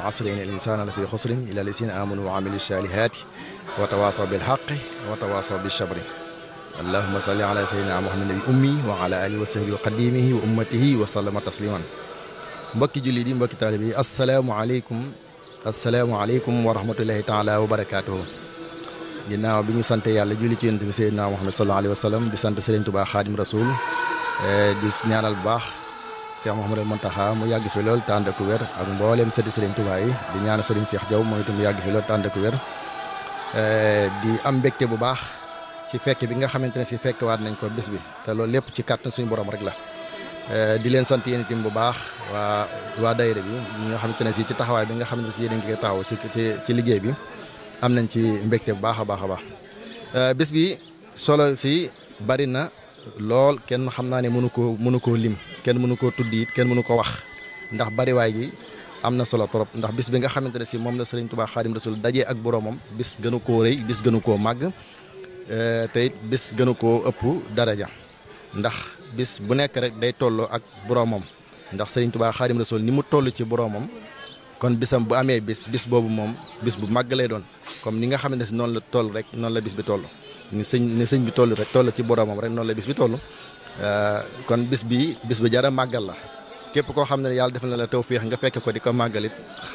wal asri innal insana la fi xusrin illa lazina amanu wa amilu salihati wa tawasaw bil haqqi wa tawasaw bis sabri allahumma salli ala sayyidina muhammadin al ummi wa ala alihi wa sahbihi wa qadimihi wa ummatihi wa sallama tasliman mbokki julli di mbokki taalibe yi assalaamu aleykum wa rahmatullahi taala wa barakaatuhu ginnaaw bi ñu sant yàlla julli ci yonent bi sayyidina muhammad sallallahu alayhi wa sallam di sant Serigne Touba Xaadim Rasul di ñaanal bu baax Cheikh Mouhamadou Mountakha mu yàgg fi lool te ànd ak wér ak mbooleem sëti Serigne Touba yi di ñaanal Serigne Cheikh Diaw moom itam mu yàgg fi lool te ànd ak wér di am mbégte bu baax ci fekk bi nga xamante ne si fekk waat nañ ko bis bi te loolu lépp ci kàttan suñu borom rek la di leen sant yéen itam bu baax waa daayira bi ñi nga xamante ne si ci taxawaay bi nga xamante ne si yéen a ngi koy taxaw ci liggéey bi am nañ ci mbégte bu baax a baax a baax bis bi solo si bari na lool kenn xam naa ne mënu koo lim kenn mënu koo tudd it kenn mënu ko wax ndax bariwaay gi am na solo trop ndax bis bi nga xamante ne si moom la Serigne Touba Xaadim Rasul dajee ak boromam bis gënu koo rëy bis gënu koo màgg te it bis gënu koo ëpp daraja ndax bis bu nekk rek day tolloo ak boromam ndax Serigne Touba Xaadim Rasul ni mu toll ci boromam kon bisam bu amee bis boobu moom bis bu màgg lay doon comme ni nga xam ne si noonu la toll rek noonu la bis bi toll ni sëñ bi toll rek toll ci boromam rek noonu la bis bi toll kon bis bu jara màggal la képp koo xam ne yàlla defal na la tawféex nga fekk ko di ko màggalit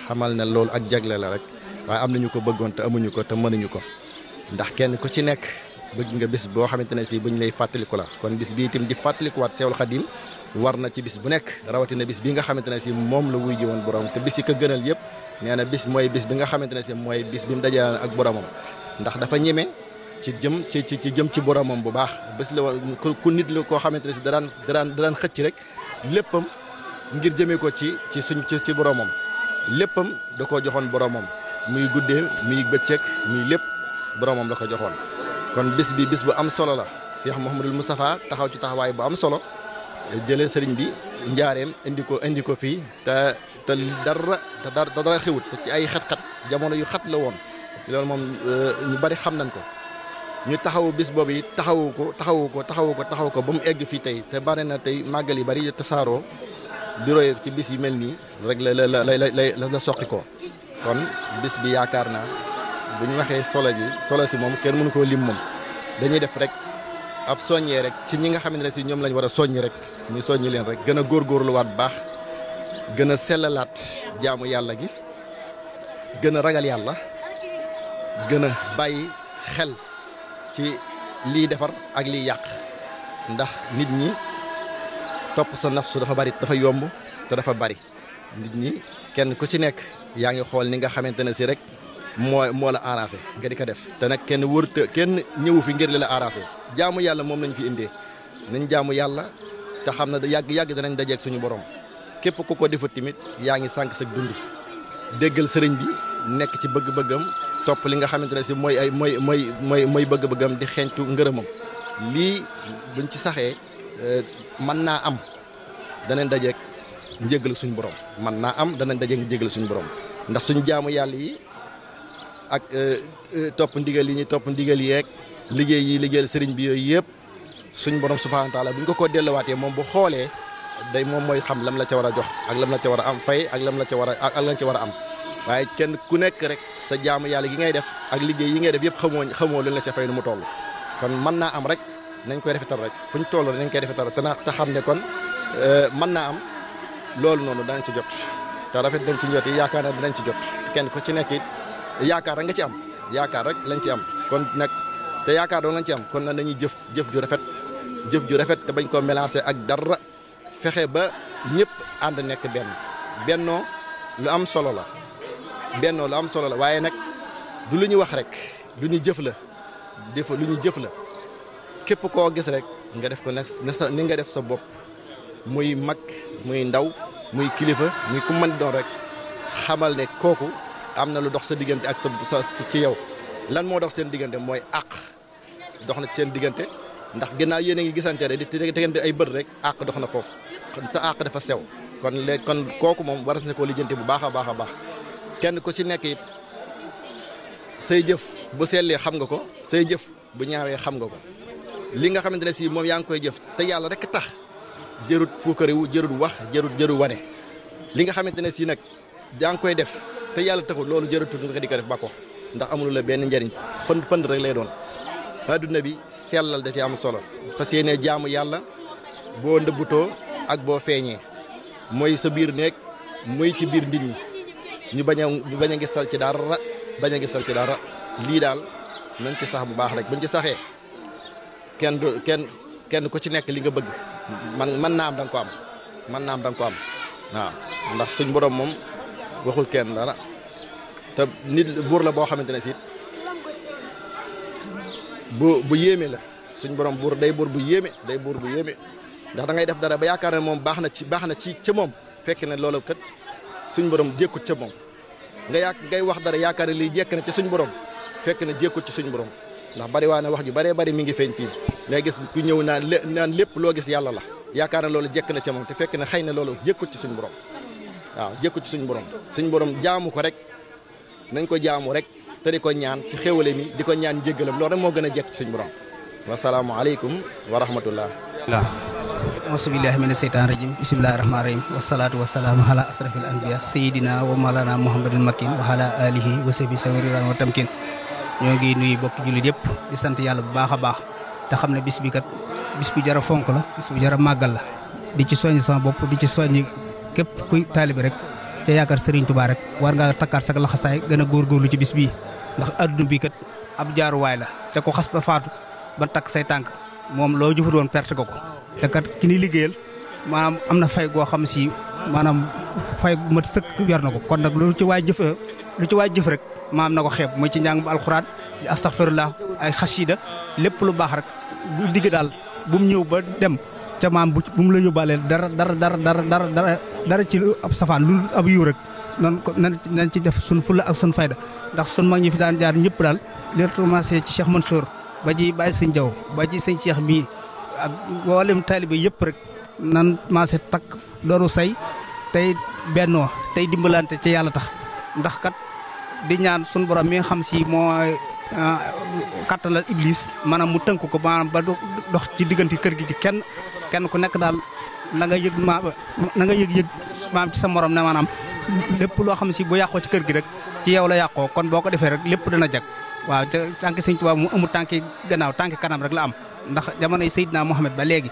xamal ne loolu ak jagle la rek waaye am nañu ko bëggoon te amuñu ko te mënuñu ko ndax kenn ku ci nekk bëgg nga bis boo xamante ne si buñ lay fàttaliku la kon bis bi itam di fàttalikuwaat Seexul Xadim war na ci bis bu nekk rawatina bis bi nga xamante ne si moom la wuy ji woon borom te bis yi ko gënal yëpp nee na bis mooy bis bi nga xamante ne si mooy bis bi mu dajale ak boromam ndax dafa ñeme ci jëm ci boromam bu baax bés la woon ku nit la koo xamante ne si daan xëcc rek léppam ngir jëmee ko ci boromam léppam da koo joxoon boromam muy guddee muy bëccëg muy lépp boromam la ko joxoon kon bis bi bis bu am solo la Cheikh Mouhamadul Moustapha taxaw ci taxawaay bu am solo jëlee sëriñ bi njaareem indi ko fii te dara xewut ci ay xat-xat jamono yu xat la woon loolu moom ñu bari xam nañ ko ñu taxawu bis boobu yi taxawu ko ba mu egg fii tey te bari na tey màggal yi bari tasaaroo di roye ci bis yi mel nii rek la soqi ko kon bis bi yaakaar naa bu ñu waxee solo si moom kenn mënu koo lim moom dañuy def rek ab soññee rek ci ñi nga xamante ne si ñoom lañ war a soññ rek ñu soññi leen rek gën a góorgóorluwaat bu baax gën a sellalaat jaamu yàlla gi gën a ragal yàlla gën a bàyyi xel ci liy defar ak liy yàq ndax nit ñi topp sa nafsu dafa bari dafa yomb te dafa bari nit ñi kenn ku ci nekk yaa ngi xool ni nga xamante ne si rek moo la arrangé nga di ko def te nag kenn ñëwu fi ngir li la arrangé jaamu yàlla moom lañ fi indee nañ jaamu yàlla te xam ne yàgg danañ dajeeg suñu borom képp ku ko defut tamit yaa ngi sànq sa dund déggal sëriñ bi nekk ci bëgg-bëggam topp li nga xamante ne si mooy bëgg-bëggam di xeeñtu ngërëmam lii buñ ci saxee mën naa am danañ dajeeg njéggal suñu borom mën naa am danañ dajeeg njéggal suñu borom ndax suñu jaamu yàlla yi ak topp ndigal yi ñuy topp ndigal yeeg liggéey yi liggéeyal sëriñ bi yooyu yëpp suñ borom subhaanahu wa taala bu ñu ko delluwaatee moom bu xoolee day moom mooy xam lam la ca war a jox ak lam la ca war a am fay ak lam la ca war a am waaye kenn ku nekk rek sa jaamu yàlla gi ngay def ak liggéey yi ngay def yëpp xamoo lu la ca fay nu mu toll kon mën naa am rek nañ koy rafetal rek fu ñu toll nañ koy rafetal te xam ne kon mën naa am loolu noonu danañ ci jot te rafet dañ ci jot yi yaakaar na danañ ci jot kenn ku ci nekk it yaakaar rek nga ci am yaakaar rek lañ ci am kon nag te yaakaar doon lañ ci am kon nag nañuy jëf ju rafet te bañ koo mélanger ak dara fexe ba ñëpp ànd nekk bennoo lu am solo la waaye nag du lu ñu wax rek lu ñu jëf la képp koo gis rek nga def ko nag ni nga def sa bopp muy mag muy ndaw muy kilifa muy ku mën doon rek xamal ne kooku am na lu dox sa diggante ak sa ci yow lan moo dox seen diggante mooy àq dox na ci seen diggante ndax ginnaaw yéen a ngi gisante rek di diggante ay bët rek àq dox na foofu sa àq dafa sew kon kooku moom war na koo lijjanti bu baax a baax kenn ku ci nekk it say jëf bu sellee xam nga ko say jëf bu ñaawee xam nga ko li nga xamante ne si moom yaa ngi koy jëf te yàlla rek tax jërut puukarewu jërut wax jërut wane li nga xamante ne si nag yaa ngi koy def te yàlla taxul loolu jëratul nga di ko def ba ko ndax amul la benn njariñ pënd rek lay doon. adduna bi sellal da ci am solo fas yéene jaamu yàlla boo ndëbbutoo ak boo feeñee mooy sa biir nekk mooy ci biir nit ñi ñu bañ a gisal ci dara lii daal nañ ci sax bu baax rek buñ ci saxee kenn ku ci nekk li nga bëgg man naa am da nga ko am waaw ndax suñ borom moom waxul kenn dara te nit buur la boo xamante ne si bu yéeme la suñ borom buur bu yéeme ndax da ngay def dara ba yaakaar ne moom baax na ci ca moom fekk ne loolu kat suñ borom jékkut ca moom ngay wax dara yaakaar ne lii jekk na ci suñ borom fekk ne jékkut ci suñ borom ndax bari waa ne wax ju bari mi ngi feeñ fii ngay gis ku ñëw naan lépp loo gis yàlla la yaakaar ne loolu jekk na ca moom te fekk ne xëy na loolu jékkut ci suñ borom waaw jékkut ci suñ borom jaamu ko rek nañ ko jaamu rek te di ko ñaan ci xéwale mi di ko ñaan njéggalam loolu rek moo gën a jekk ci suñ borom wasalaamu aleykum wa rahmatullah auzubillahi mina seytaan rajim bismillahi rahmaani rahim wasalaatu wasalaamu ala asrafil anbiya sayidina wa malana muhammadin makin wa ala alihi wa sahbi sawiriran wa tamkin ñoo ngi nuyu bokk jullit yëpp di sant yàlla bu baax a baax te xam ne bis bi kat bis bu jar a fonk la bis bu jar a màggal la di ci soññ sama bopp di ci soññ képp kuy taalibi rek te yaakaar Serigne Touba rek war nga takkaat sa laxasaay gën a góorgóorlu ci bis bii ndax adduna bi kat ab jaaruwaay la te ko xas ba faatu ba takk say tànk moom loo jëfut woon perte ko te kat ki ni liggéeyal maanaam am na fay goo xam si maanaam fay gu mat sëkk yor na ko kon nag lu ci waay jëf rek maam na ko xeeb muy ci njàng bu alxuraan ci astaghfirullah ay xasida lépp lu baax rek bu digg daal bu mu ñëw ba dem ca maam bu mu la yóbbaaleel dara ci ab safaan lu ab yiw rek noonu ko nañ ci def sun fulla ak sun fayda ndax sun mag ñi fi daan jaar ñëpp daal li commencé ci Cheikh Mansour ba ci Baye Sëñ Jaw ba ci sëñ Cheikh mii ak mboolem taalibe yëpp rek nan maase takk doonu say tey bennoo tey dimbalante ci yàlla tax ndax kat di ñaan sun borom mi nga xam si mooy kattanal iblis maanaam mu tënk ko maanaam ba dox ci diggante kër gi ci kenn ku nekk daal na nga yëg maam ci sa morom ne maanaam lépp loo xam si bu yàqoo ci kër gi rek ci yow la yàqoo kon boo ko defee rek lépp dana jag waaw te tànki Sëñ Tuubaa mu amul tànki gannaaw tànki kanam rek la am ndax jamonoy Seydina Mohamed ba léegi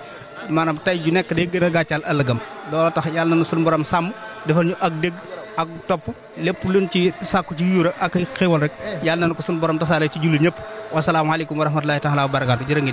maanaam tey ju nekk day gën a gàccal ëllëgam loolu tax yàlla na suñu borom sàmm defal ñu ak dégg ak topp lépp luñ ci sàkku ci yuura ak xéwal rek yàlla na ko suñu borom tasaale ci jullit ñëpp wasalaamaaleykum wa rahmatulahi taala wa barakaatu jërë ngeen